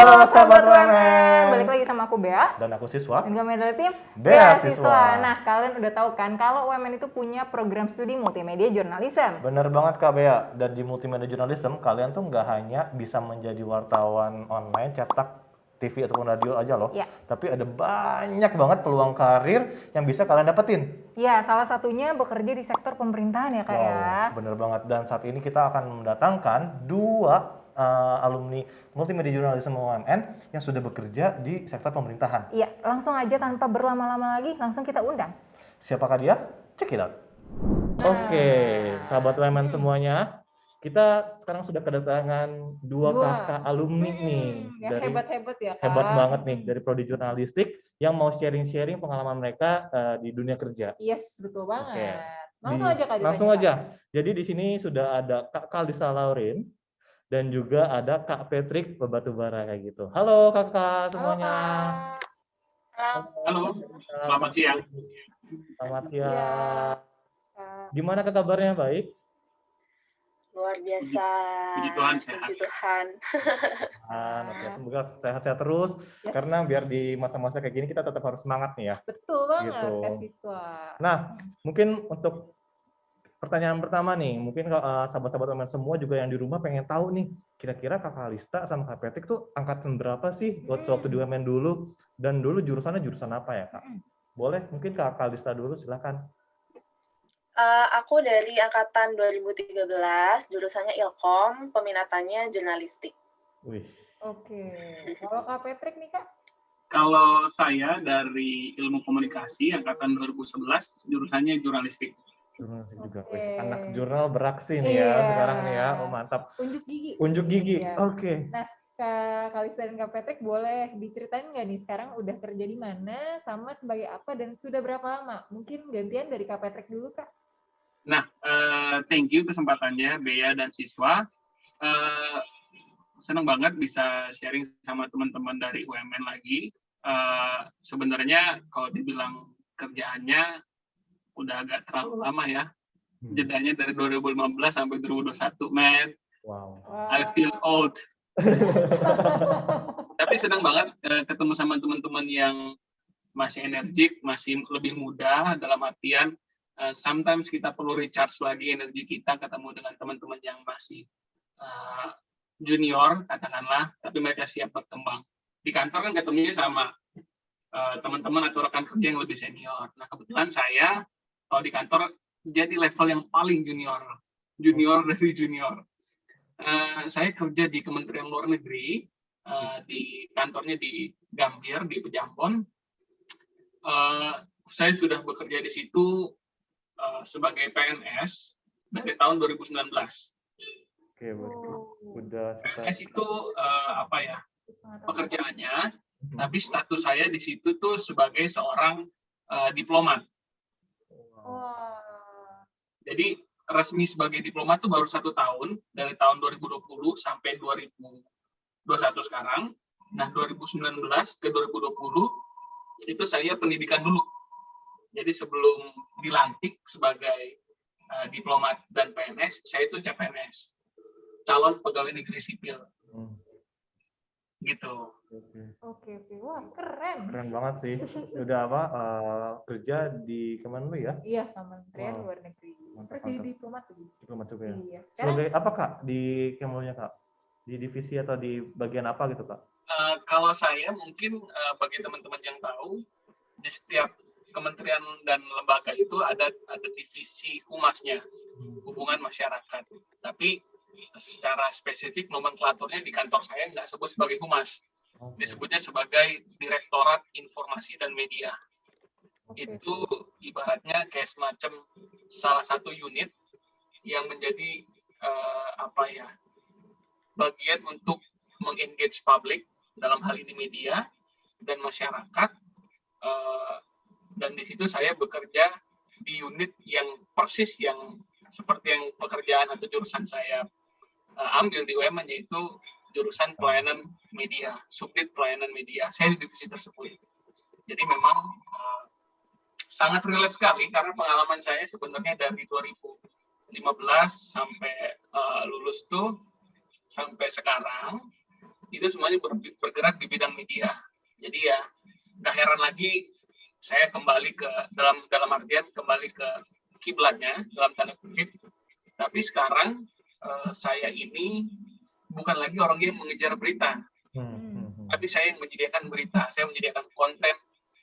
Halo Sobat UMN. Balik lagi sama aku Bea. Dan aku Siswa. Dan kami adalah tim Beasiswa. Nah, kalian udah tahu kan kalau UMN itu punya program studi multimedia journalism. Bener banget Kak Bea. Dan di multimedia journalism, kalian tuh nggak hanya bisa menjadi wartawan online, cetak, TV ataupun radio aja loh. Ya. Tapi ada banyak banget peluang karir yang bisa kalian dapetin. Ya, salah satunya bekerja di sektor pemerintahan ya Kak ya. Bener banget. Dan saat ini kita akan mendatangkan dua alumni multimedia journalism UMN yang sudah bekerja di sektor pemerintahan. Iya, langsung aja tanpa berlama-lama lagi, langsung kita undang. Siapakah dia? Check it out. Oke, sahabat UMN semuanya, kita sekarang sudah kedatangan dua kakak alumni nih. Yang hebat-hebat ya Kak. Hebat banget nih dari prodi jurnalistik yang mau sharing-sharing pengalaman mereka di dunia kerja. Yes, betul banget. Oke. Langsung aja Kak. Langsung aja. Jadi di sini sudah ada Kak Kalisa Laurin dan juga ada Kak Patrick Bebatubara kayak gitu. Halo kakak semuanya. Halo, selamat siang. Selamat siang. Gimana kabarnya? Baik? Luar biasa. Puji Tuhan, sehat. Puji Tuhan. Oke, semoga sehat-sehat terus. Yes. Karena biar di masa-masa kayak gini kita tetap harus semangat nih ya. Betul banget Gitu. Kak Siswa. Nah, mungkin untuk pertanyaan pertama nih, mungkin sahabat-sahabat teman semua juga yang di rumah pengen tahu nih, kira-kira Kak Kalista sama Kak Patrick tuh angkatan berapa sih waktu di UMN dulu? Dan dulu jurusannya jurusan apa ya Kak? Boleh, mungkin Kak Kalista dulu silakan. Aku dari angkatan 2013, jurusannya Ilkom, peminatannya jurnalistik. Wih. Oke. Kalau Kak Patrick nih Kak? Kalau saya dari Ilmu Komunikasi angkatan 2011, jurusannya jurnalistik. Jurnalistik juga. Oke. Wih, anak jurnal beraksi nih ya Iya. sekarang nih ya. Oh mantap. Unjuk gigi. Unjuk gigi. Iya. Oke. Nah, Kak Kalista dan Kak Patrick boleh diceritain nggak nih sekarang udah kerja di mana, sama sebagai apa, dan sudah berapa lama? Mungkin gantian dari Kak Patrick dulu Kak. Nah, thank you kesempatannya Bea dan Siswa. Senang banget bisa sharing sama teman-teman dari UMN lagi. Sebenarnya kalau dibilang kerjaannya udah agak terlalu lama ya. Jedanya dari 2015 sampai 2021, man. Wow. I feel old. Tapi senang banget ketemu sama teman-teman yang masih energik, masih lebih muda, dalam artian sometimes kita perlu recharge lagi energi kita, ketemu dengan teman-teman yang masih junior, katakanlah, tapi mereka siap berkembang. Di kantor kan ketemunya sama teman-teman atau rekan kerja yang lebih senior. Nah, kebetulan saya kalau di kantor jadi level yang paling junior dari junior. Saya kerja di Kementerian Luar Negeri, di kantornya di Gambir, di Pejampon. Saya sudah bekerja di situ sebagai PNS dari tahun 2019. Oke, udah PNS itu pekerjaannya, tapi status saya di situ tuh sebagai seorang diplomat. Jadi resmi sebagai diplomat tuh baru 1 tahun, dari tahun 2020 sampai 2021 sekarang. Nah, 2019 ke 2020 itu saya pendidikan dulu. Jadi sebelum dilantik sebagai diplomat dan PNS, saya itu CPNS, calon pegawai negeri sipil. Gitu. Oke. Wah, keren. Keren banget sih. Udah kerja di kemana lu ya? Iya, Kementerian Luar Negeri. Mantap, Terus jadi mantap. diplomat juga. Diplomat juga ya. Iya. Sebagai apa Kak di Kemlunya Kak? Di divisi atau di bagian apa gitu Kak? Kalau saya mungkin bagi teman-teman yang tahu, di setiap kementerian dan lembaga itu ada divisi humasnya, hubungan masyarakat. Tapi secara spesifik nomenklaturnya di kantor saya nggak sebut sebagai humas, disebutnya sebagai Direktorat Informasi dan Media. Itu ibaratnya kayak semacam salah satu unit yang menjadi bagian untuk mengengage publik, dalam hal ini media dan masyarakat. Dan di situ saya bekerja di unit yang persis yang seperti yang pekerjaan atau jurusan saya ambil di UMN, yaitu jurusan pelayanan media, subdit pelayanan media. Saya di divisi tersebut. Jadi memang sangat relate sekali karena pengalaman saya sebenarnya dari 2015 sampai lulus tuh sampai sekarang itu semuanya bergerak di bidang media. Jadi ya nggak heran lagi saya kembali ke dalam artian kembali ke kiblatnya dalam tanda kutip. Tapi sekarang saya ini bukan lagi orang yang mengejar berita, tapi saya yang menyediakan berita. Saya menyediakan konten,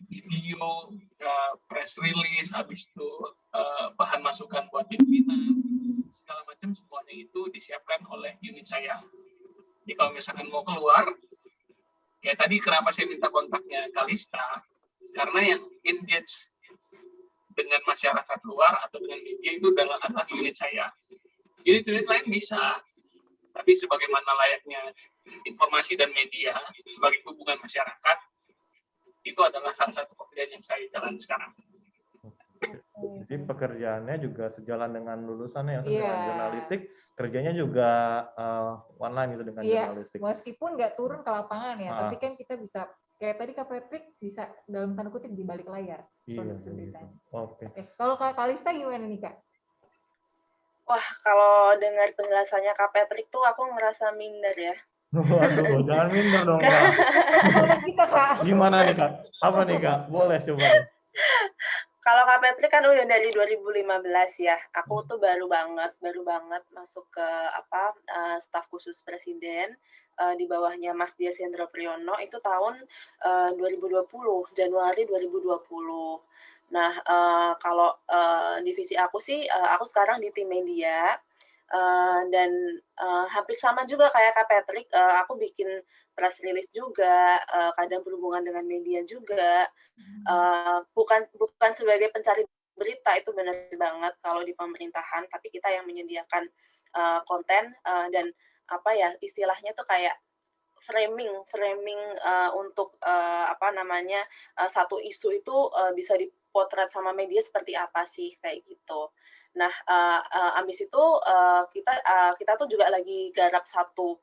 video, press release, habis itu bahan masukan buat pimpinan, segala macam semuanya itu disiapkan oleh unit saya. Jadi kalau misalkan mau keluar, kayak tadi kenapa saya minta kontaknya Kalista, karena yang engage dengan masyarakat luar atau dengan media itu adalah unit saya. Unit-unit lain bisa, tapi sebagaimana layaknya informasi dan media sebagai hubungan masyarakat, itu adalah salah satu pekerjaan yang saya jalan sekarang. Jadi pekerjaannya juga sejalan dengan lulusannya yang dengan jurnalistik, kerjanya juga online gitu dengan jurnalistik. Meskipun nggak turun ke lapangan ya, tapi kan kita bisa kayak tadi Kak Patrick bisa dalam tanda kutip di balik layar. Oke. Kalau Kak Kalista gimana nih Kak? Wah, kalau dengar penjelasannya Kak Patrick tuh aku ngerasa minder ya. Waduh, jangan minder dong Kak. Gimana nih Kak? Apa nih Kak? Boleh coba nih. Kalau Kak Patrick kan udah dari 2015 ya. Aku tuh baru banget masuk ke staf khusus presiden di bawahnya Mas Dias Hendro Priyono itu tahun 2020, Januari 2020. Nah, kalau divisi aku sih, aku sekarang di tim media dan hampir sama juga kayak Kak Patrick, aku bikin press release juga, kadang berhubungan dengan media juga. Bukan sebagai pencari berita, itu benar banget kalau di pemerintahan, tapi kita yang menyediakan konten dan istilahnya tuh kayak framing untuk satu isu itu bisa dipotret sama media seperti apa sih kayak gitu. Nah, abis itu kita tuh juga lagi garap satu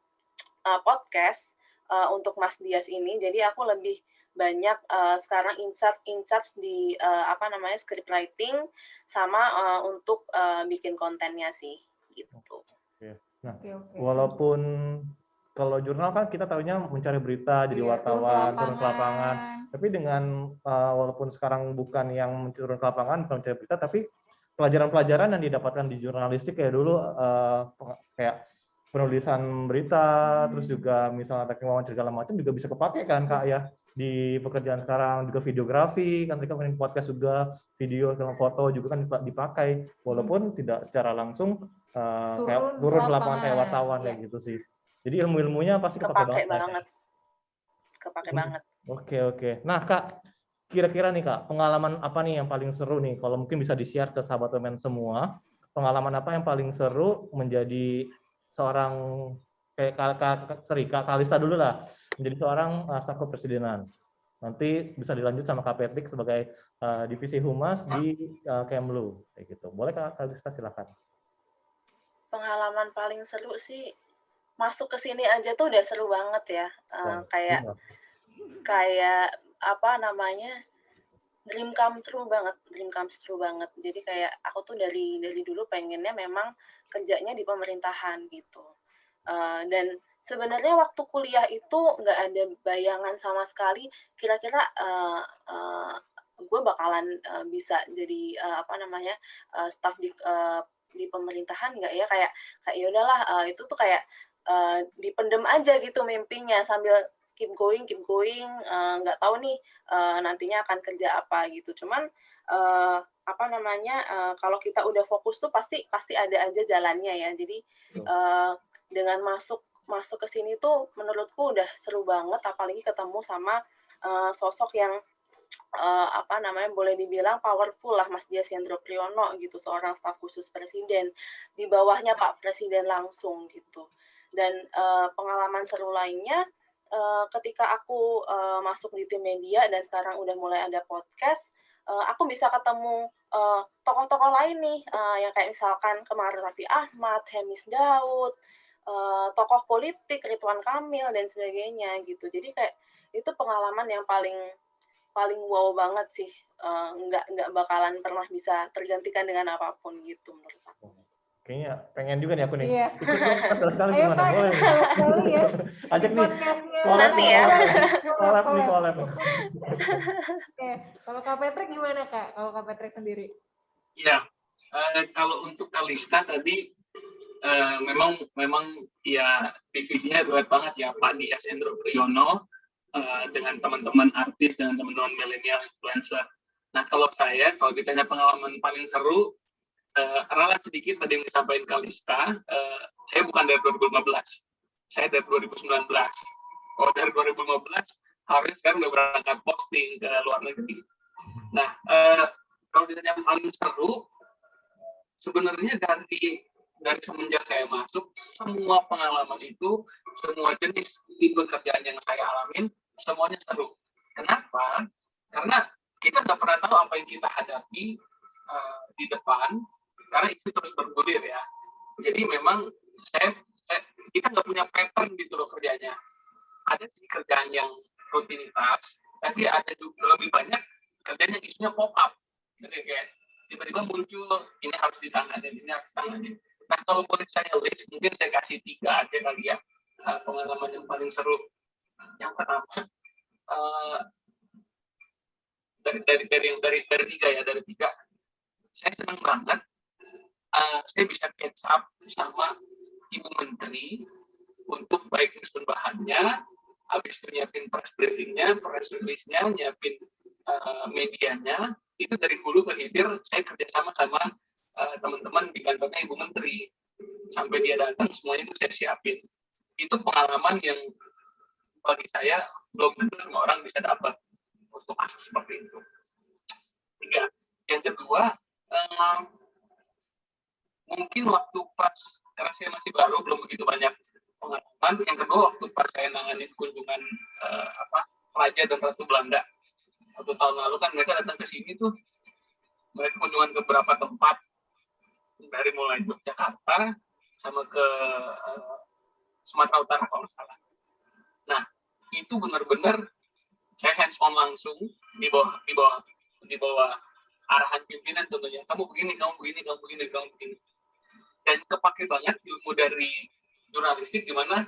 podcast untuk Mas Dias ini. Jadi aku lebih banyak sekarang in charge di script writing sama untuk bikin kontennya sih gitu. Nah, walaupun kalau jurnal kan kita tahunya mencari berita, jadi wartawan, turun ke lapangan. Tapi dengan walaupun sekarang bukan yang turun ke lapangan, bukan mencari berita, tapi pelajaran-pelajaran yang didapatkan di jurnalistik kayak dulu kayak penulisan berita, terus juga misalnya teknik wawancara segala macam juga bisa kepakai kan Kak ya di pekerjaan sekarang, juga videografi, kan tadi kan podcast juga, video sama foto juga kan dipakai, walaupun tidak secara langsung kayak turun ke lapangan kayak wartawan kayak gitu sih. Jadi ilmu-ilmunya pasti kepake banget. Kepake banget. Oke. Nah Kak, kira-kira nih Kak, pengalaman apa nih yang paling seru nih? Kalau mungkin bisa di-share ke sahabat teman semua, pengalaman apa yang paling seru menjadi seorang kayak Kak Kalista dulu lah, menjadi seorang staf kepresidenan. Nanti bisa dilanjut sama Kak Patrick sebagai divisi humas di Kemlu kayak gitu. Boleh Kak Kalista silakan. Pengalaman paling seru sih masuk ke sini aja tuh udah seru banget ya. Kayak dream come true banget. Jadi kayak aku tuh dari dulu pengennya memang kerjanya di pemerintahan gitu. Dan sebenarnya waktu kuliah itu nggak ada bayangan sama sekali kira-kira gue bakalan bisa jadi staf di pemerintahan nggak ya, kayak ya udahlah, itu tuh kayak dipendem aja gitu mimpinya sambil keep going, nggak tahu nih nantinya akan kerja apa gitu. Cuman kalau kita udah fokus tuh pasti ada aja jalannya ya. Jadi dengan masuk ke sini tuh menurutku udah seru banget, apalagi ketemu sama sosok yang boleh dibilang powerful lah, Mas Dias Hendro Priyono gitu, seorang staf khusus presiden, di bawahnya Pak Presiden langsung gitu. Dan pengalaman seru lainnya ketika aku masuk di tim media dan sekarang udah mulai ada podcast, aku bisa ketemu tokoh-tokoh lain nih, yang kayak misalkan kemarin Raffi Ahmad, Hemis Daud, tokoh politik Ridwan Kamil dan sebagainya gitu. Jadi kayak itu pengalaman yang paling wow banget sih, nggak bakalan pernah bisa tergantikan dengan apapun gitu menurut aku. Kayaknya pengen juga nih aku nih. Iya. Ikut dong, pas sekali Ayo gimana? Kak, Boleh. kali ya. Ajak nih. Podcastnya. Collab Nanti nih, ya. collab nih, collab. Oke, kalau Kak Patrick gimana Kak? Kalau Kak Patrick sendiri? Ya, kalau untuk Kalista tadi memang ya divisinya berat banget ya Pak Dias Endro Priyono dengan teman-teman artis, dengan teman-teman milenial influencer. Nah kalau ditanya pengalaman paling seru, ralat sedikit tadi yang disampaikan Kalista, saya bukan dari 2015, saya dari 2019. Kalau dari 2015, harusnya sekarang udah berangkat posting ke luar negeri. Nah, kalau ditanya paling seru, sebenarnya dari semenjak saya masuk, semua pengalaman itu, semua jenis tipe kerjaan yang saya alamin, semuanya seru. Kenapa? Karena kita nggak pernah tahu apa yang kita hadapi di depan, karena itu terus bergulir ya. Jadi memang kita nggak punya pattern gitu loh kerjanya. Ada sih kerjaan yang rutinitas, tapi ada juga lebih banyak kerjaan yang isunya pop up. Jadi kayak tiba-tiba muncul, ini harus ditangani, ini harus ditangani. Nah kalau boleh saya list, mungkin saya kasih 3 aja kali ya pengalaman yang paling seru. Yang pertama, dari tiga, saya senang banget saya bisa catch up sama Ibu Menteri untuk baik nyusun bahannya, habis itu nyiapin press briefingnya, press release-nya, nyiapin medianya, itu dari hulu ke hilir saya kerjasama sama teman-teman di kantornya Ibu Menteri. Sampai dia datang, semuanya itu saya siapin. Itu pengalaman yang bagi saya belum tentu semua orang bisa dapat untuk masa seperti itu. 3. Yang kedua, mungkin waktu pas, karena saya masih baru, belum begitu banyak pengalaman. Yang kedua, waktu pas saya nanganin kunjungan Raja dan Ratu Belanda. Waktu tahun lalu kan mereka datang ke sini tuh, mereka kunjungan ke beberapa tempat, dari mulai Yogyakarta sama ke Sumatera Utara kalau nggak salah. Nah, itu benar-benar saya hands on langsung di bawah arahan pimpinan tentunya. Kamu begini. Dan kepake banget ilmu dari jurnalistik di mana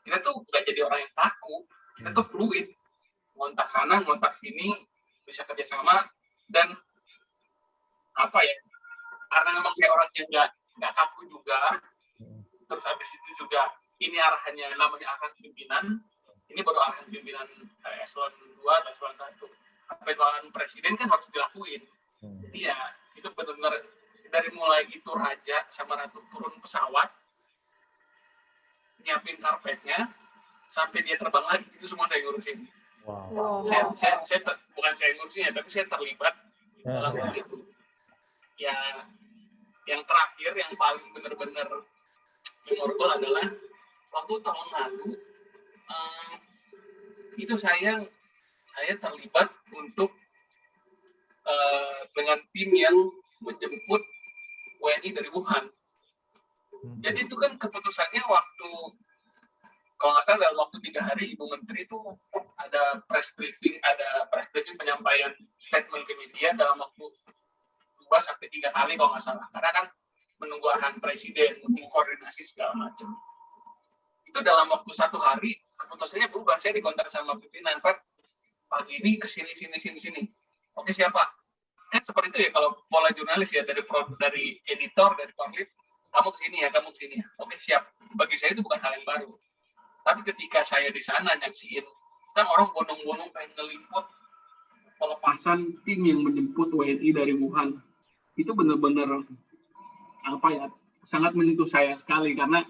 kita tuh nggak jadi orang yang kaku, kita tuh fluid, ngontak sana, ngontak sini, bisa kerjasama. Dan karena memang saya orang yang nggak kaku juga, terus habis itu juga ini arahannya namanya arahan pimpinan, ini baru arahan pimpinan eselon 2 dan eselon 1. Eselon presiden kan harus dilakuin. Jadi ya itu benar-benar dari mulai itu Raja sama Ratu turun pesawat, nyiapin karpetnya, sampai dia terbang lagi, itu semua saya ngurusin. Wow. Bukan saya ngurusin ya, tapi saya terlibat dalam hal itu. Ya, yang terakhir, yang paling benar-benar memorable adalah waktu tahun lalu, itu saya terlibat untuk dengan tim yang menjemput WNI dari Wuhan. Jadi itu kan keputusannya waktu, kalau nggak salah dalam waktu 3 hari Ibu Menteri itu ada press briefing penyampaian statement ke media dalam waktu 2-3 kali kalau nggak salah. Karena kan menunggu arahan presiden, menunggu koordinasi segala macam. Itu dalam waktu 1 hari keputusannya berubah. Saya dikontak sama pimpinan, Pak, pagi ini ke sini. Oke, siapa? Kan seperti itu ya kalau pola jurnalis ya, dari editor, dari korlip, kamu ke sini ya. Oke, siap. Bagi saya itu bukan hal yang baru. Tapi ketika saya di sana nyaksiin, kan orang bondong-bondong pengen ngeliput pelepasan tim yang menjemput WNI dari Wuhan. Itu benar-benar sangat menyentuh saya sekali, karena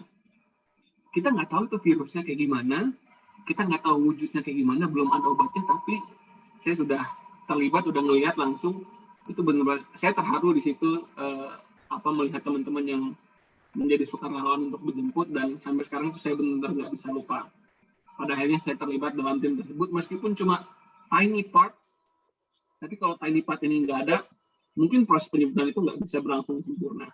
kita nggak tahu itu virusnya kayak gimana, kita nggak tahu wujudnya kayak gimana, belum ada obatnya, tapi saya sudah terlibat, udah ngelihat langsung. Itu benar-benar saya terharu di situ, melihat teman-teman yang menjadi sukarelawan untuk menjemput, dan sampai sekarang itu saya benar-benar nggak bisa lupa. Pada akhirnya saya terlibat dalam tim tersebut, meskipun cuma tiny part, tapi kalau tiny part ini nggak ada, mungkin proses penjemputan itu nggak bisa berlangsung sempurna.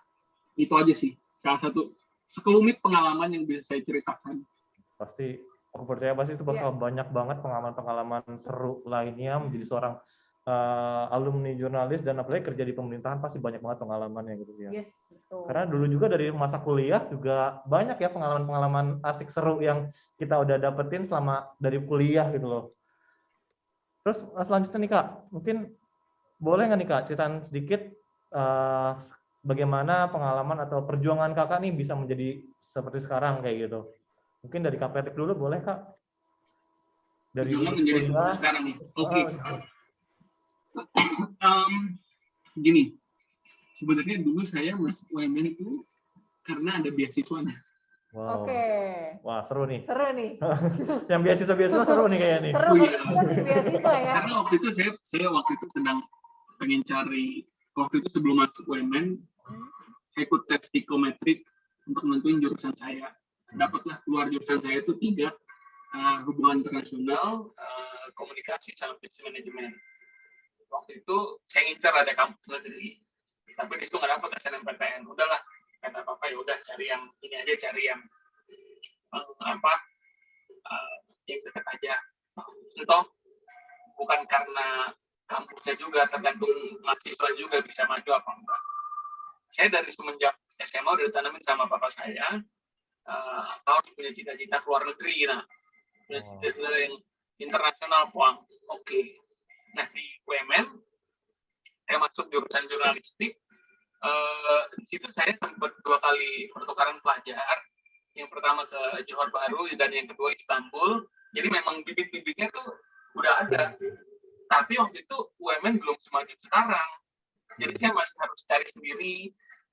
Itu aja sih, salah satu sekelumit pengalaman yang bisa saya ceritakan. Pasti, aku percaya pasti itu bakal banyak banget pengalaman-pengalaman seru lainnya menjadi seorang alumni jurnalis dan apalagi kerja di pemerintahan pasti banyak banget pengalamannya gitu sih ya. Yes, betul. Karena dulu juga dari masa kuliah juga banyak ya pengalaman-pengalaman asik seru yang kita udah dapetin selama dari kuliah gitu loh. Terus selanjutnya nih Kak, mungkin boleh nggak nih Kak ceritain sedikit bagaimana pengalaman atau perjuangan Kakak nih bisa menjadi seperti sekarang kayak gitu. Mungkin dari Kak Patrick dulu boleh Kak? Dari Perjuangan menjadi seperti sekarang nih. Oke. Gini, sebenarnya dulu saya masuk UMN itu karena ada beasiswanya. Wow. Oke. Wah, seru nih. Seru nih. Yang beasiswa seru nih kayaknya nih. Seru beasiswa ya. Karena waktu itu saya waktu itu sedang pengen cari, waktu itu sebelum masuk UMN, saya ikut tes psikometrik untuk menentuin jurusan saya. Dapatlah keluar jurusan saya itu 3, hubungan internasional, komunikasi, sama bisnis manajemen. Waktu itu saya ngincar ada kampus negeri, tapi di situ nggak dapat SNMPTN. Udahlah, kata apa-apa ya udah cari yang ini aja, cari yang yang dekat aja. Entah bukan karena kampusnya juga, tergantung mahasiswa juga bisa maju apa enggak. Saya dari semenjak SMA udah ditanamin sama papa saya, harus punya cita-cita keluar negeri, punya cita-cita yang internasional, Puang. Oke. Nah, di UMN, saya masuk jurusan jurnalistik. Di situ saya sempat 2 kali pertukaran pelajar. Yang pertama ke Johor Bahru dan yang kedua Istanbul. Jadi memang bibit-bibitnya tuh udah ada. Tapi waktu itu UMN belum semaju sekarang. Jadi saya masih harus cari sendiri,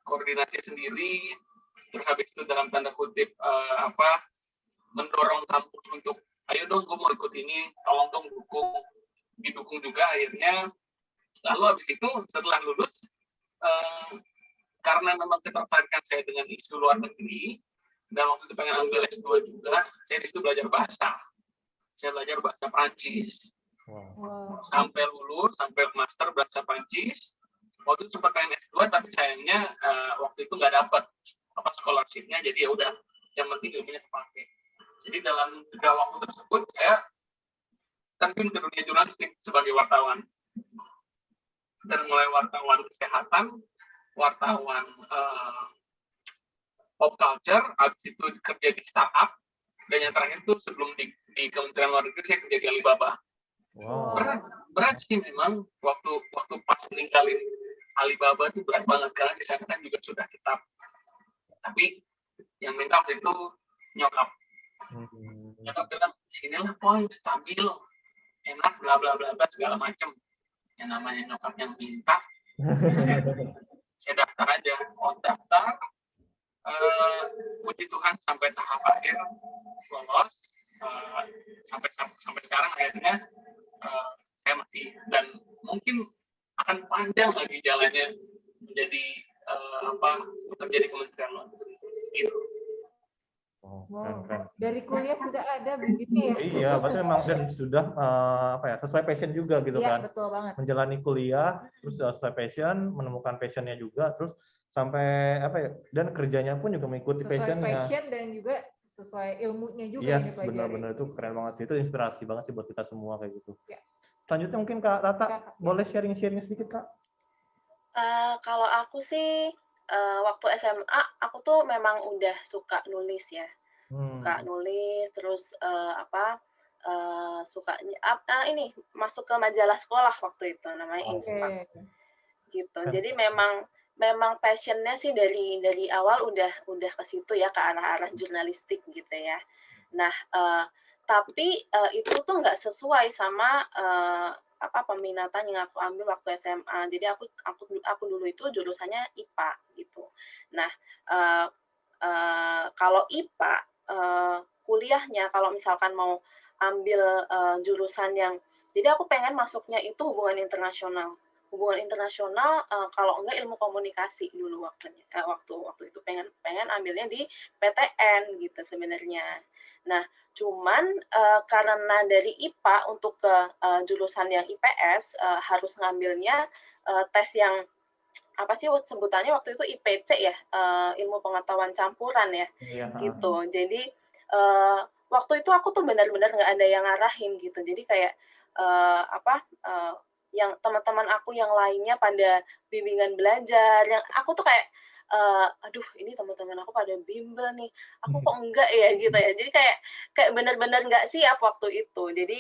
koordinasi sendiri. Terus habis itu dalam tanda kutip mendorong kampus untuk ayo dong gue mau ikut ini, tolong dong didukung juga akhirnya. Lalu habis itu setelah lulus, karena memang ketertarikan saya dengan isu luar negeri, dan waktu itu pengen ambil S2 juga, saya di situ belajar bahasa. Saya belajar bahasa Prancis. Wow. Sampai lulus, sampai master bahasa Prancis. Waktu itu sempat pengen S2, tapi sayangnya waktu itu nggak dapat scholarship-nya, jadi ya udah, yang penting ilmunya kepake. Jadi dalam 3 waktu tersebut, saya terjun ke dunia jurnalistik sebagai wartawan. Dan mulai wartawan kesehatan, wartawan pop culture, habis itu kerja di startup, dan yang terakhir itu sebelum di Kementerian Luar Negeri saya kerja di Alibaba. Wow. Berat sih memang waktu pas ninggalin Alibaba itu berat banget karena di sana kan juga sudah tetap. Tapi yang minta waktu itu nyokap. Nyokap bilang sinilah poin stabil, enak, bla bla bla bla segala macam. Yang namanya nyokap yang minta, saya daftar aja. Daftar. Puji Tuhan sampai tahap akhir lolos, sampai sekarang akhirnya saya masih, dan mungkin akan panjang lagi jalannya menjadi bekerja di Kementerian Luar Negeri gitu. Keren. Dari kuliah sudah ada bibitnya ya? Iya, berarti memang dan sudah sesuai passion juga gitu kan? Betul banget. Menjalani kuliah, terus sesuai passion, menemukan passionnya juga, terus sampai dan kerjanya pun juga mengikuti passionnya. Sesuai passion dan juga sesuai ilmunya juga. Yes, benar-benar itu keren banget sih, itu inspirasi banget sih buat kita semua kayak gitu. Ya. Selanjutnya mungkin Kak Tata, boleh sharing sedikit Kak? Kalau aku sih waktu SMA aku tuh memang udah suka nulis ya, suka nulis, terus ini masuk ke majalah sekolah waktu itu namanya Inspa, gitu. Jadi memang passionnya sih dari awal udah ke situ ya, ke arah jurnalistik gitu ya. Nah, tapi itu tuh nggak sesuai sama peminatan yang aku ambil waktu SMA. Jadi aku dulu itu jurusannya IPA gitu. Nah, kalau IPA kuliahnya kalau misalkan mau ambil jurusan yang, jadi aku pengen masuknya itu hubungan internasional. Hubungan internasional, kalau enggak ilmu komunikasi dulu waktu itu pengen ambilnya di PTN gitu sebenarnya. Nah, cuman karena dari IPA untuk ke jurusan yang IPS harus ngambilnya tes yang apa sih sebutannya waktu itu IPC ya, ilmu pengetahuan campuran ya, gitu. Jadi waktu itu aku tuh benar-benar nggak ada yang ngarahin gitu. Jadi kayak yang teman-teman aku yang lainnya pada bimbingan belajar, yang aku tuh kayak aduh ini teman-teman aku pada bimbel nih, aku kok enggak ya gitu ya. Jadi kayak benar-benar enggak siap waktu itu. Jadi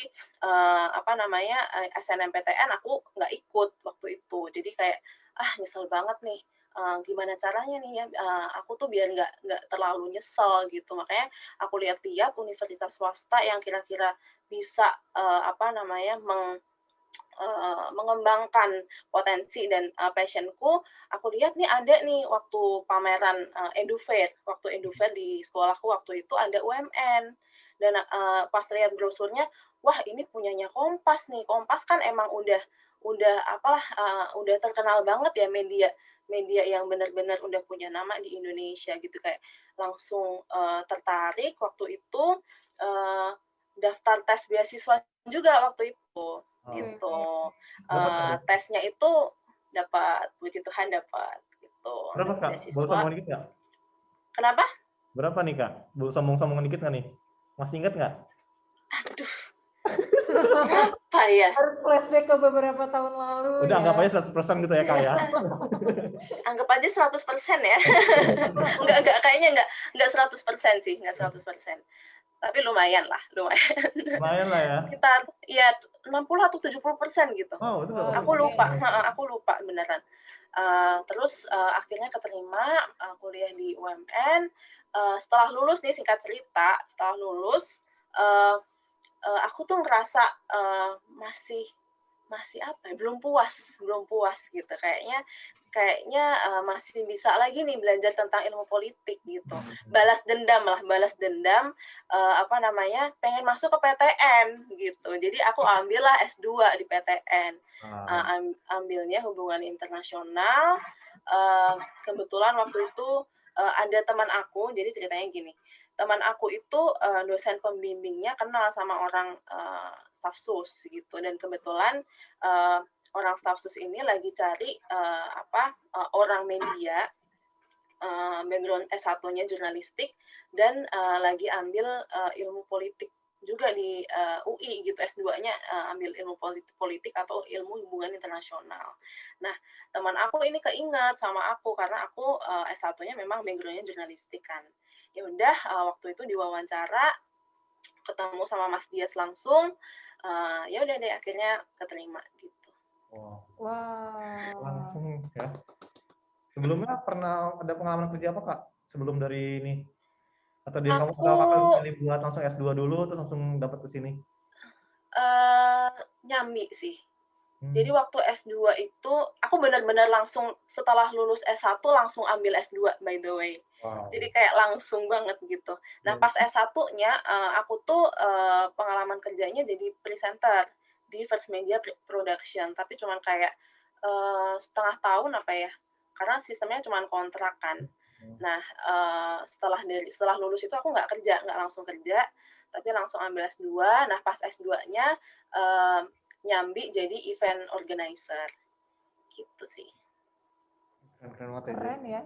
SNMPTN aku enggak ikut waktu itu. Jadi kayak nyesel banget nih. Gimana caranya nih ya aku tuh biar nggak terlalu nyesel gitu. Makanya aku lihat-lihat universitas swasta yang kira-kira bisa mengembangkan potensi dan passionku. Aku lihat nih ada nih waktu pameran EduFair, waktu EduFair di sekolahku waktu itu ada UMN, dan pas lihat brosurnya, wah ini punyanya Kompas nih. Kompas kan emang udah terkenal banget ya, media yang benar-benar udah punya nama di Indonesia gitu. Kayak langsung tertarik waktu itu, daftar tes beasiswa juga waktu itu. Gitu. Tesnya itu dapat, puji Tuhan dapat gitu. Berapa Kak? Boleh sombong dikit nggak? Kenapa? Berapa nih Kak? Boleh sombong dikit nggak nih? Masih ingat nggak? Aduh. Apa ya? Harus flashback ke beberapa tahun lalu. Udah anggap aja 100% gitu ya Kak ya. Anggap aja 100% ya. Enggak, kayaknya enggak 100% sih, enggak 100%. Tapi lumayan lah. Lumayan lah ya. Sekitar ya 60 atau 70% gitu. Oh, itu aku lupa beneran. Terus akhirnya keterima kuliah di UMN. Setelah lulus nih, singkat cerita, setelah lulus aku tuh ngerasa masih belum puas gitu. Kayaknya masih bisa lagi nih belajar tentang ilmu politik gitu. Balas dendam, pengen masuk ke PTN gitu. Jadi aku ambillah S2 di PTN. Ambilnya hubungan internasional. Kebetulan waktu itu ada teman aku, jadi ceritanya gini. Teman aku itu dosen pembimbingnya kenal sama orang stafsus gitu, dan kebetulan orang stafsus ini lagi cari orang media, background S1-nya jurnalistik, dan lagi ambil ilmu politik juga di UI gitu, S2-nya ambil ilmu politik atau ilmu hubungan internasional. Nah, teman aku ini keinget sama aku karena aku S1-nya memang background-nya jurnalistik kan. Ya udah, waktu itu diwawancara, ketemu sama Mas Dias langsung, ya udah deh akhirnya keterima gitu. Wow. Langsung ya. Sebelumnya pernah ada pengalaman kerja apa Kak? Sebelum dari ini? Atau kamu pilih buat langsung S2 dulu terus langsung dapat ke sini? Nyambi sih. Jadi waktu S2 itu aku benar-benar langsung setelah lulus S1 langsung ambil S2 by the way. Wow. Jadi kayak langsung banget gitu. Nah, pas S1-nya aku tuh pengalaman kerjanya jadi presenter di First Media Production, tapi cuman kayak setengah tahun karena sistemnya cuman kontrak kan. Nah, setelah lulus itu aku nggak langsung kerja, tapi langsung ambil S2. Nah, pas S2-nya nyambi jadi event organizer gitu sih. Keren ya.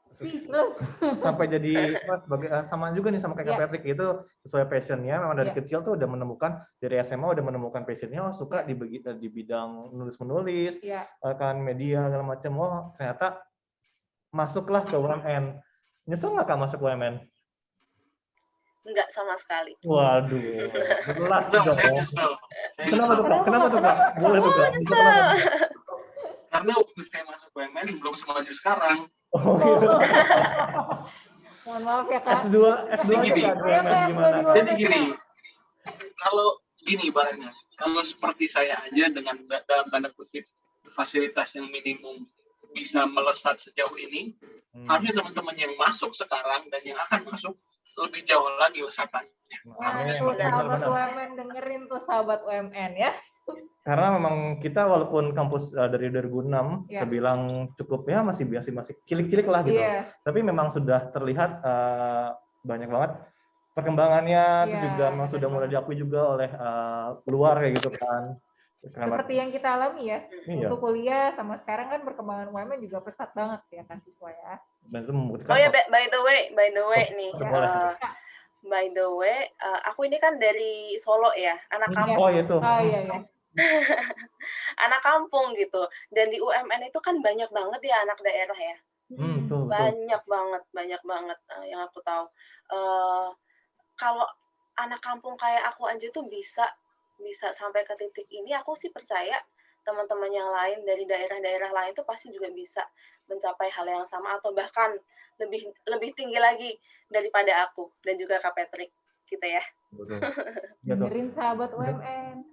Speechless. Sampai jadi sama juga nih sama kayak Patrick itu sesuai passionnya. Memang dari kecil tuh udah menemukan, dari SMA udah menemukan passionnya. Suka di bidang nulis-menulis, kan media segala macam. Ternyata masuklah ke UMN. Nyesel nggak Kak masuk UMN? Enggak sama sekali. Waduh, jelas dong. Kenapa tuh Kak? Boleh tuh Kak. Karena waktu saya masuk UMN belum semaju sekarang. Mohon maaf ya Kak. S2 gimana? Jadi gini, kalau gini ibaratnya, kalau seperti saya aja dengan dalam tanda kutip fasilitas yang minimum bisa melesat sejauh ini, harusnya teman-teman yang masuk sekarang dan yang akan masuk lebih jauh lagi lesatannya. Sahabat UMN dengerin tuh sahabat UMN ya. Karena memang kita walaupun kampus dari 2006 terbilang cukup ya masih cilik-cilik lah gitu. Tapi memang sudah terlihat banyak banget perkembangannya, juga memang sudah mulai diakui juga oleh luar kayak gitu kan. Seperti yang kita alami ya. Untuk kuliah sama sekarang kan perkembangan UMN juga pesat banget ya Kak siswa ya. Dan itu membuktikan. Oh ya, by the way nih. By the way, aku ini kan dari Solo ya, anak kampung. Oh itu. Oh iya. Anak kampung gitu. Dan di UMN itu kan banyak banget ya anak daerah ya. Betul. Banyak banget yang aku tahu. Kalau anak kampung kayak aku aja tuh bisa sampai ke titik ini, aku sih percaya teman-teman yang lain dari daerah-daerah lain tuh pasti juga bisa mencapai hal yang sama atau bahkan lebih tinggi lagi daripada aku dan juga Kak Patrick gitu ya. Betul. Dengerin sahabat UMN.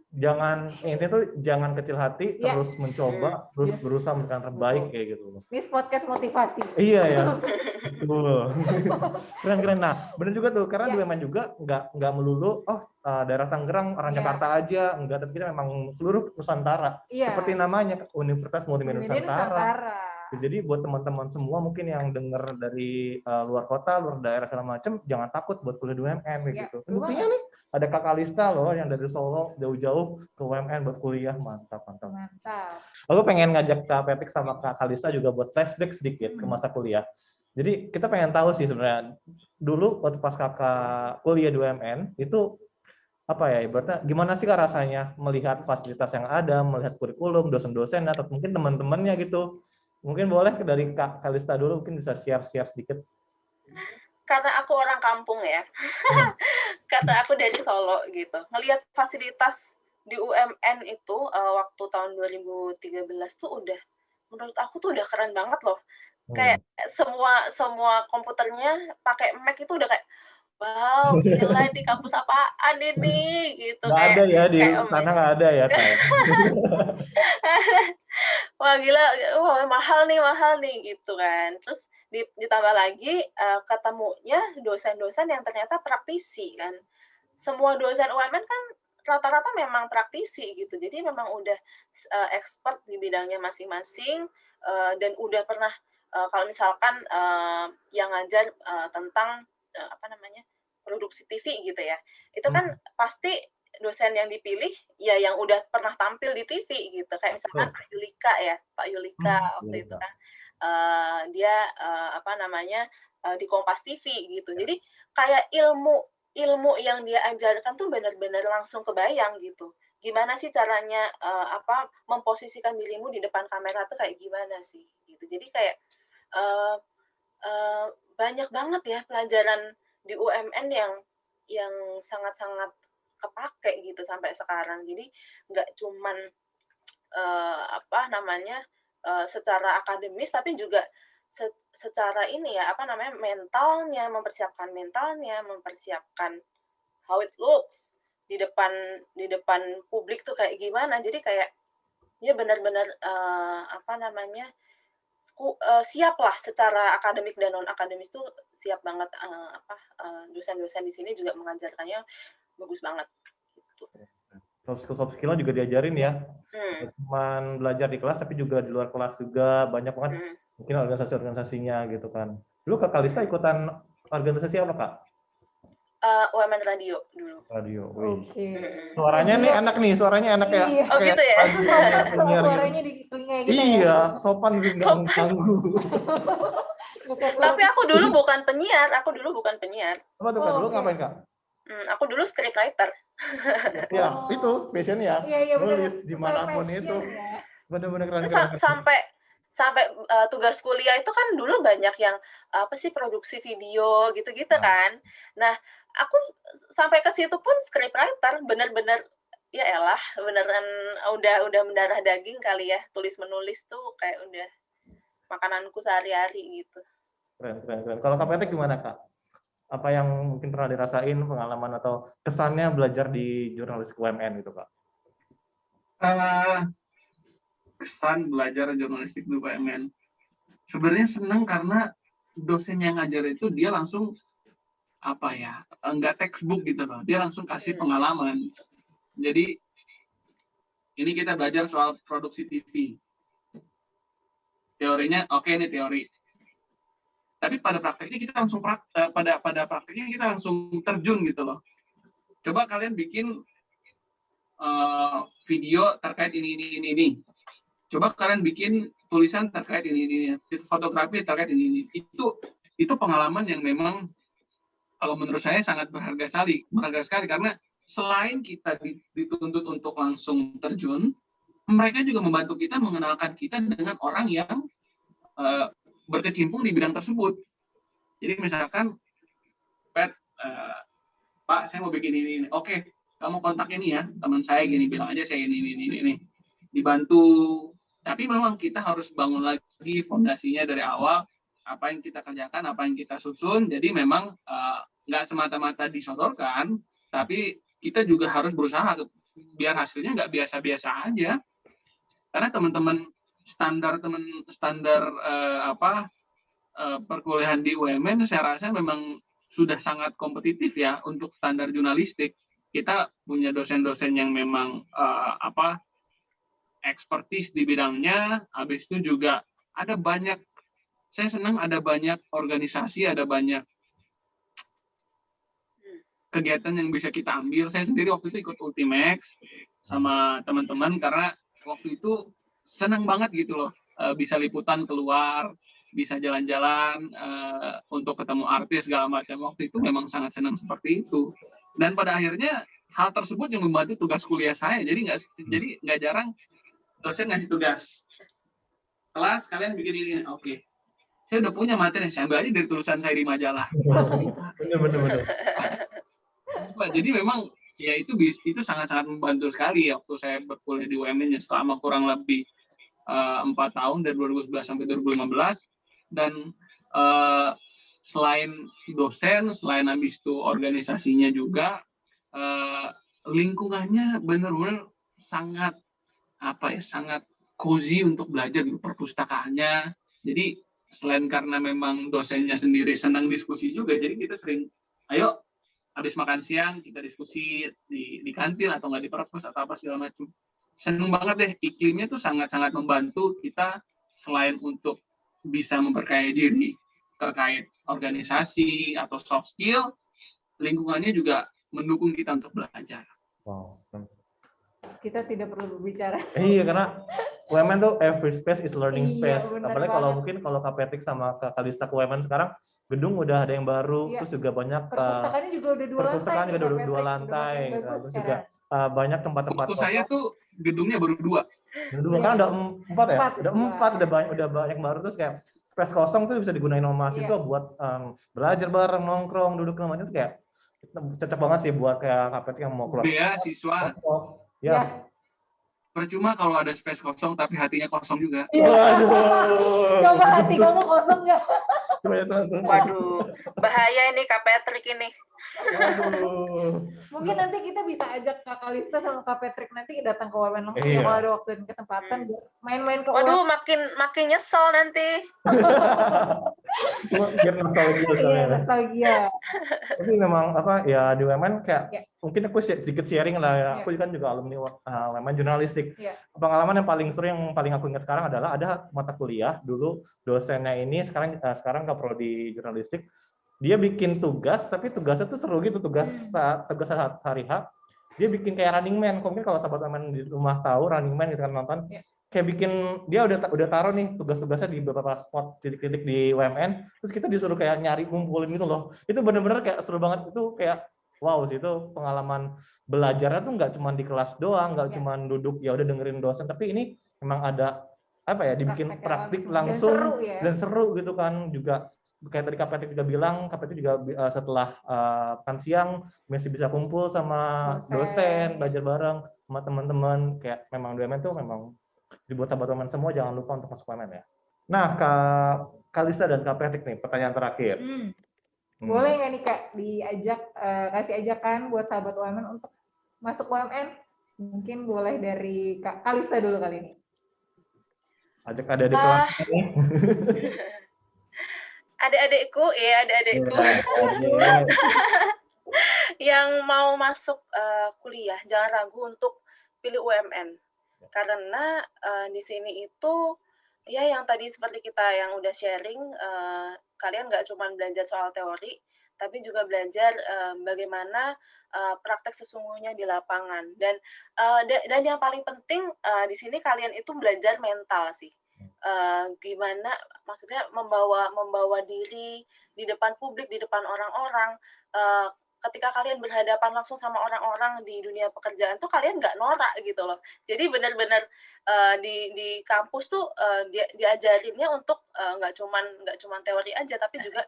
Intinya tuh jangan kecil hati, terus mencoba, terus berusaha memberikan terbaik kayak gitu. Ini podcast motivasi. Iya ya. Betul. Keren. Nah, benar juga tuh, karena di UMN juga nggak melulu daerah Tangerang, orang Jakarta aja, enggak, tapi kita memang seluruh Nusantara. Seperti namanya Universitas Multimedia Nusantara. Jadi buat teman-teman semua mungkin yang dengar dari luar kota, luar daerah segala macam, jangan takut buat kuliah di UMN gitu. Buktinya nih ada Kak Kalista loh yang dari Solo jauh-jauh ke UMN buat kuliah, mantap. Aku pengen ngajak Kak Patrick sama Kak Kalista juga buat flashback sedikit ke masa kuliah. Jadi kita pengen tahu sih sebenarnya dulu waktu pas Kakak kuliah di UMN itu apa ya, ibaratnya gimana sih Kak rasanya melihat fasilitas yang ada, melihat kurikulum, dosen-dosen atau mungkin teman-temannya gitu. Mungkin boleh dari Kak Kalista dulu, mungkin bisa share sedikit. Karena aku orang kampung ya, kata aku dari Solo gitu. Ngelihat fasilitas di UMN itu waktu tahun 2013 tuh udah, menurut aku tuh udah keren banget loh. Kayak semua komputernya pakai Mac itu udah kayak, wow, gila ini kampus apaan ini gitu. Nggak ada ya di sana, nggak ada ya kayak. Wah gila, wah mahal nih gitu kan. Terus ditambah lagi ketemunya dosen-dosen yang ternyata praktisi kan. Semua dosen UMN kan rata-rata memang praktisi gitu. Jadi memang udah expert di bidangnya masing-masing dan udah pernah kalau misalkan yang ngajar tentang produksi TV gitu ya. Itu kan pasti dosen yang dipilih ya yang udah pernah tampil di TV gitu, kayak misalkan Pak Yulika waktu itu kan dia di Kompas TV gitu. Jadi kayak ilmu yang dia ajarkan tuh benar-benar langsung kebayang gitu. Gimana sih caranya memposisikan dirimu di depan kamera tuh kayak gimana sih gitu. Jadi kayak banyak banget ya pelajaran di UMN yang sangat-sangat kepake gitu sampai sekarang. Jadi nggak cuman secara akademis, tapi juga secara mentalnya, mempersiapkan how it looks di depan publik tuh kayak gimana. Jadi kayak ya benar-benar siap lah secara akademik dan non akademis tuh siap banget. Dosen-dosen di sini juga mengajarkannya bagus banget. Gitu. Soft skill juga diajarin ya. Cuman belajar di kelas, tapi juga di luar kelas juga banyak banget. Mungkin organisasi-organisasinya gitu kan. Dulu Kak Kalista ikutan organisasi apa Kak? UMN Radio dulu. Radio. Suaranya nih enak nih, suaranya enak ya. Oh gitu ya. Suaranya di telinga gitu. Iya, sopan sih, nggak mengganggu. Tapi aku dulu bukan penyiar. Apa tuh Kak? Dulu ngapain Kak? Aku dulu scriptwriter. Ya, itu passion-nya. Nulis dimanapun itu. Bener-bener keren. Sampai tugas kuliah itu kan dulu banyak yang produksi video gitu-gitu kan. Nah, aku sampai ke situ pun scriptwriter bener-bener ya elah, beneran udah mendarah daging kali ya. Tulis menulis tuh kayak udah makananku sehari-hari gitu. Keren. Kalau Kak Patrick gimana Kak? Apa yang mungkin pernah dirasain, pengalaman atau kesannya belajar di jurnalistik UMN gitu Kak? Kesan belajar jurnalistik di UMN. Sebenarnya senang karena dosen yang ngajar itu dia langsung enggak textbook gitu loh. Dia langsung kasih pengalaman. Jadi ini kita belajar soal produksi TV. Teorinya ini teori. Tapi pada prakteknya kita langsung terjun gitu loh. Coba kalian bikin video terkait ini. Coba kalian bikin tulisan terkait ini. Fotografi terkait ini. Itu pengalaman yang memang kalau menurut saya sangat berharga sekali karena selain kita dituntut untuk langsung terjun, mereka juga membantu kita mengenalkan kita dengan orang yang berkecimpung di bidang tersebut. Jadi misalkan, Pak, saya mau bikin ini. Oke, kamu kontak ini ya, teman saya gini, bilang aja saya ini. Dibantu. Tapi memang kita harus bangun lagi fondasinya dari awal, apa yang kita kerjakan, apa yang kita susun. Jadi memang nggak semata-mata disodorkan, tapi kita juga harus berusaha biar hasilnya nggak biasa-biasa aja. Karena teman-teman standar perkuliahan di UMN, saya rasa memang sudah sangat kompetitif ya untuk standar jurnalistik. Kita punya dosen-dosen yang memang ekspertis di bidangnya. Habis itu juga ada banyak, saya senang ada banyak organisasi, ada banyak kegiatan yang bisa kita ambil. Saya sendiri waktu itu ikut Ultimax sama teman-teman karena waktu itu senang banget gitu loh, bisa liputan keluar, bisa jalan-jalan untuk ketemu artis segala macam. Waktu itu memang sangat senang seperti itu. Dan pada akhirnya hal tersebut yang membantu tugas kuliah saya. Jadi nggak jarang dosen ngasih tugas kelas, kalian bikin ini. Oke. Saya udah punya materi, saya ambil aja dari tulisan saya di majalah. Bener. Jadi memang ya itu sangat-sangat membantu sekali waktu saya berkuliah di UMN selama kurang lebih 4 tahun dari 2011 sampai 2015. Dan selain dosen, selain habis itu organisasinya juga, lingkungannya benar-benar sangat sangat cozy untuk belajar di perpustakaannya. Jadi selain karena memang dosennya sendiri senang diskusi juga, jadi kita sering, ayo habis makan siang kita diskusi di kantin atau nggak di perpus atau apa segala macam. Seneng banget deh, iklimnya tuh sangat-sangat membantu kita selain untuk bisa memperkaya diri terkait organisasi atau soft skill, lingkungannya juga mendukung kita untuk belajar. Wow. Kita tidak perlu berbicara. Iya, karena UMN tuh every space is learning space. Apalagi kalau banget. mungkin kalau Kapetik sama Kalista UMN sekarang gedung udah ada yang baru, terus juga banyak perpustakaannya juga udah 2 lantai. Perpustakaan juga udah 2 lantai, terus juga banyak tempat-tempat. Waktu saya tuh gedungnya baru 2. Kan udah 4 ya? Udah banyak baru, terus kayak space kosong tuh bisa digunain sama mahasiswa buat belajar bareng, nongkrong, duduk namanya tuh kayak cocok banget sih buat kayak Kapetik yang mau keluar. Siswa. Ya. Percuma kalau ada space kosong tapi hatinya kosong juga. Waduh. Coba hati kamu kosong nggak? Waduh, bahaya ini Kak Patrick ini. Mungkin nanti kita bisa ajak Kak Kalista sama Kak Patrick nanti datang ke UMN langsung kalau ada waktu dan kesempatan main-main ke UMN. Waduh, makin nyesel nanti. Biar nostalgia. Tapi memang di UMN kayak mungkin aku sedikit sharing lah ya. Aku kan juga alumni UMN jurnalistik. Pengalaman yang paling seru yang paling aku ingat sekarang adalah ada mata kuliah dulu dosennya ini sekarang nggak prodi jurnalistik. Dia bikin tugas, tapi tugasnya tuh seru gitu, tugas saat hari H. Dia bikin kayak Running Man. Mungkin kalau sahabat teman di rumah tahu Running Man gitu kan nonton. Kayak bikin, dia udah taruh nih tugas-tugasnya di beberapa spot titik-titik di UMN. Terus kita disuruh kayak nyari ngumpulin gitu loh. Itu bener-bener kayak seru banget. Itu kayak wow sih, itu pengalaman belajarnya tuh nggak cuma di kelas doang, nggak cuma duduk ya udah dengerin dosen, tapi ini memang ada dibikin praktik langsung dan seru gitu kan. Juga kayak tadi Kapetik juga bilang, Kapetik juga setelah makan siang masih bisa kumpul sama dosen, belajar bareng sama teman-teman. Kayak memang UMN tuh memang dibuat sahabat UMN semua, jangan lupa untuk masuk UMN ya. Nah, Kak Kalista dan Kapetik nih, pertanyaan terakhir. Boleh nggak nih Kak diajak, kasih ajakan buat sahabat UMN untuk masuk UMN? Mungkin boleh dari Kak Kalista dulu kali ini. Ajak adik-adik kelas nih. Adik-adikku yang mau masuk kuliah, jangan ragu untuk pilih UMN. Karena di sini itu ya yang tadi seperti kita yang udah sharing, kalian nggak cuma belajar soal teori, tapi juga belajar bagaimana praktek sesungguhnya di lapangan. Dan yang paling penting di sini kalian itu belajar mental sih. Gimana maksudnya membawa diri di depan publik, di depan orang-orang, ketika kalian berhadapan langsung sama orang-orang di dunia pekerjaan tuh kalian nggak norak gitu loh. Jadi benar-benar di kampus tuh diajarinnya untuk nggak cuman teori aja, tapi juga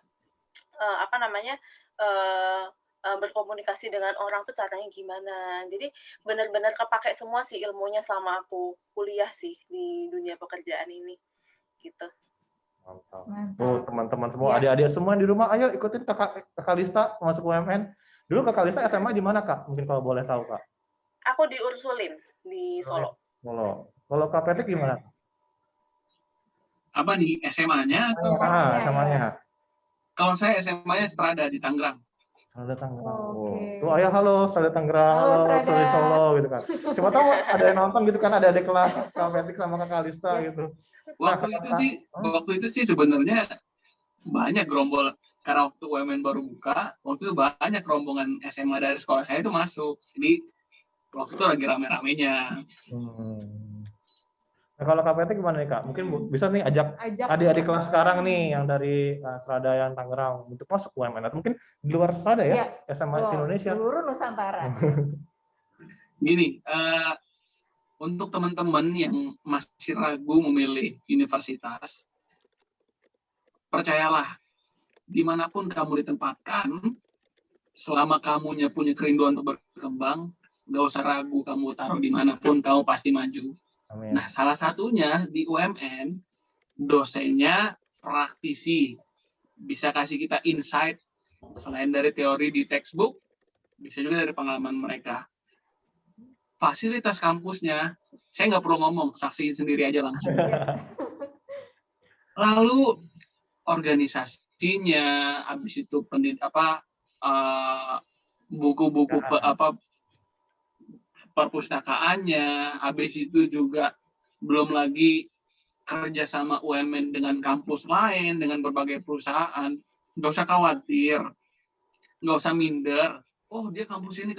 berkomunikasi dengan orang tuh caranya gimana. Jadi benar-benar kepake semua sih ilmunya selama aku kuliah sih di dunia pekerjaan ini gitu. Mantap. Tuh teman-teman semua, adik-adik semua di rumah, ayo ikutin Kak Kalista masuk UMN. Dulu Kak Kalista SMA di mana Kak? Mungkin kalau boleh tahu Kak. Aku di Ursulin di Solo. Kalau Kak Petik gimana? Apa nih, SMA-nya atau? SMA-nya. Kalau saya SMA-nya Strada di Tangerang. Strada Tangerang. Tuh ayah halo Strada Tangerang, halo Strada Solo gitu kan. Coba tahu ada yang nonton gitu kan, ada adik kelas Kak Petik sama Kak Kalista gitu. Waktu itu sih sebenarnya banyak gerombol, karena waktu UMN baru buka, waktu itu banyak rombongan SMA dari sekolah saya itu masuk. Jadi waktu itu lagi rame-ramenya. Nah, kalau Kak Petik gimana nih Kak? Mungkin bisa nih ajak adik-adik kelas sekarang nih yang dari Strada yang Tangerang untuk masuk UMN, atau mungkin di luar Strada ya, SMA Indonesia. Seluruh Nusantara. Gini, untuk teman-teman yang masih ragu memilih universitas, percayalah, dimanapun kamu ditempatkan, selama kamunya punya kerinduan untuk berkembang, nggak usah ragu kamu taruh dimanapun, kamu pasti maju. Amin. Nah, salah satunya di UMN, dosennya praktisi, bisa kasih kita insight, selain dari teori di textbook, bisa juga dari pengalaman mereka. Fasilitas kampusnya, saya nggak perlu ngomong, saksiin sendiri aja langsung. Lalu organisasinya, habis itu buku-buku perpustakaannya, habis itu juga belum lagi kerja sama UMN dengan kampus lain, dengan berbagai perusahaan. Nggak usah khawatir, nggak usah minder. Oh dia kampus ini.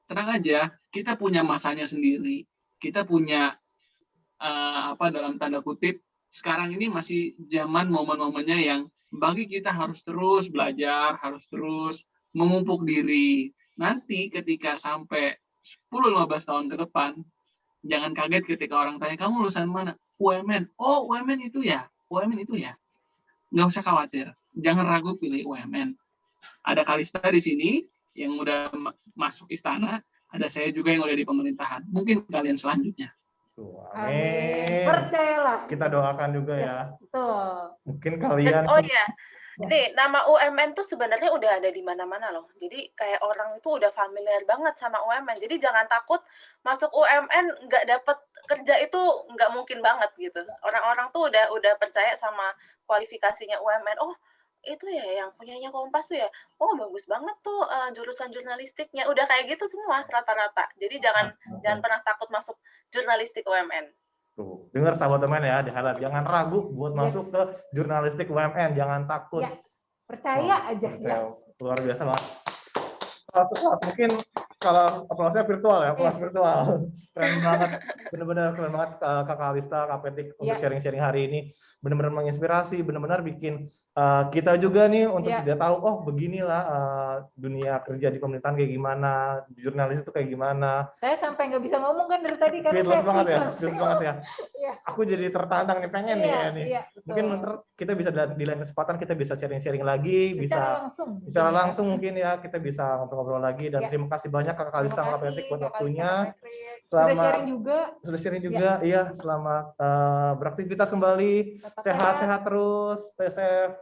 Tenang aja, kita punya masanya sendiri. Kita punya dalam tanda kutip, sekarang ini masih zaman momen-momennya yang bagi kita harus terus belajar, harus terus memupuk diri. Nanti ketika sampai 10-15 tahun ke depan, jangan kaget ketika orang tanya, kamu lulusan mana? UMN. Oh, UMN itu ya? Nggak usah khawatir. Jangan ragu pilih UMN. Ada Kalista di sini yang udah masuk istana, ada saya juga yang udah di pemerintahan. Mungkin kalian selanjutnya. Amin. Percayalah. Kita doakan juga ya. Betul. Mungkin kalian. Ini nama UMN tuh sebenarnya udah ada di mana-mana loh. Jadi kayak orang itu udah familiar banget sama UMN. Jadi jangan takut masuk UMN nggak dapet kerja itu nggak mungkin banget gitu. Orang-orang tuh udah percaya sama kualifikasinya UMN. Oh itu ya yang punyanya Kompas tuh ya. Oh bagus banget tuh jurusan jurnalistiknya. Udah kayak gitu semua rata-rata. Jadi jangan pernah takut masuk jurnalistik UMN. Tuh, dengar sahabat teman ya, jangan ragu buat masuk ke jurnalistik UMN, jangan takut. Ya, percaya aja ya. Luar biasa banget. Mungkin kalau aplausnya virtual ya, aplaus virtual. Keren banget, benar-benar keren banget Kak Kalista, Kak Petik untuk sharing-sharing hari ini. Benar-benar menginspirasi, benar-benar bikin kita juga nih untuk tidak tahu, oh beginilah dunia kerja di pemerintahan kayak gimana, jurnalis itu kayak gimana. Saya sampai nggak bisa ngomong kan dari tadi karena saya speechless banget ya. Aku jadi tertantang nih, pengen nih. Mungkin kita bisa di lain kesempatan kita bisa sharing-sharing lagi, secara langsung mungkin ya kita bisa ngobrol-ngobrol lagi. Dan terima kasih banyak Kak Kalista, Kak Petik buat waktunya. Sudah sharing juga, iya. Selamat beraktivitas kembali, sehat-sehat terus, stay safe.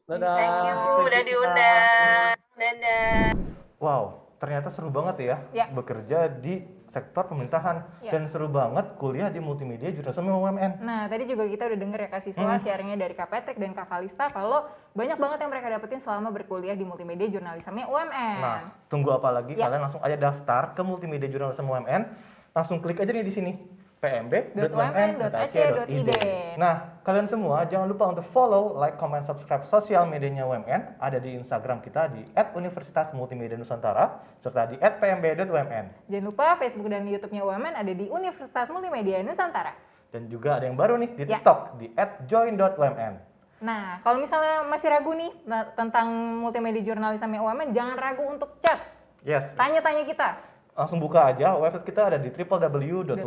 Dadah. Thank you, udah diundang. Dadah. Wow, ternyata seru banget ya bekerja di sektor pemerintahan dan seru banget kuliah di multimedia jurnalisme UMN. Nah, tadi juga kita udah denger ya Kak Siswa sharingnya dari Kak Petek dan Kak Kalista kalau banyak banget yang mereka dapetin selama berkuliah di multimedia jurnalisme UMN. Nah, tunggu apa lagi? Kalian langsung aja daftar ke multimedia jurnalisme UMN, langsung klik aja nih di sini pmb.umn.ac.id. Nah, kalian semua jangan lupa untuk follow, like, comment, subscribe sosial medianya UMN. Ada di Instagram kita di @universitasmultimedia_nusantara serta di @pmb.umn. Jangan lupa Facebook dan YouTube-nya UMN ada di Universitas Multimedia Nusantara. Dan juga ada yang baru nih di TikTok di @join.umn. Nah, kalau misalnya masih ragu nih tentang multimedia jurnalisme UMN, jangan ragu untuk chat. Yes. Tanya-tanya kita. Langsung buka aja, website kita ada di www.umn.ac.id.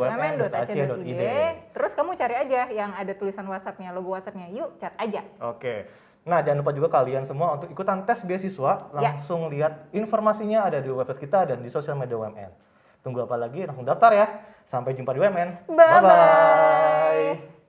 Terus kamu cari aja yang ada tulisan WhatsApp-nya, logo WhatsApp-nya. Yuk, chat aja. Oke. Nah, jangan lupa juga kalian semua untuk ikutan tes beasiswa, langsung lihat informasinya ada di website kita dan di sosial media UMN. Tunggu apa lagi? Langsung daftar ya. Sampai jumpa di UMN. Bye-bye.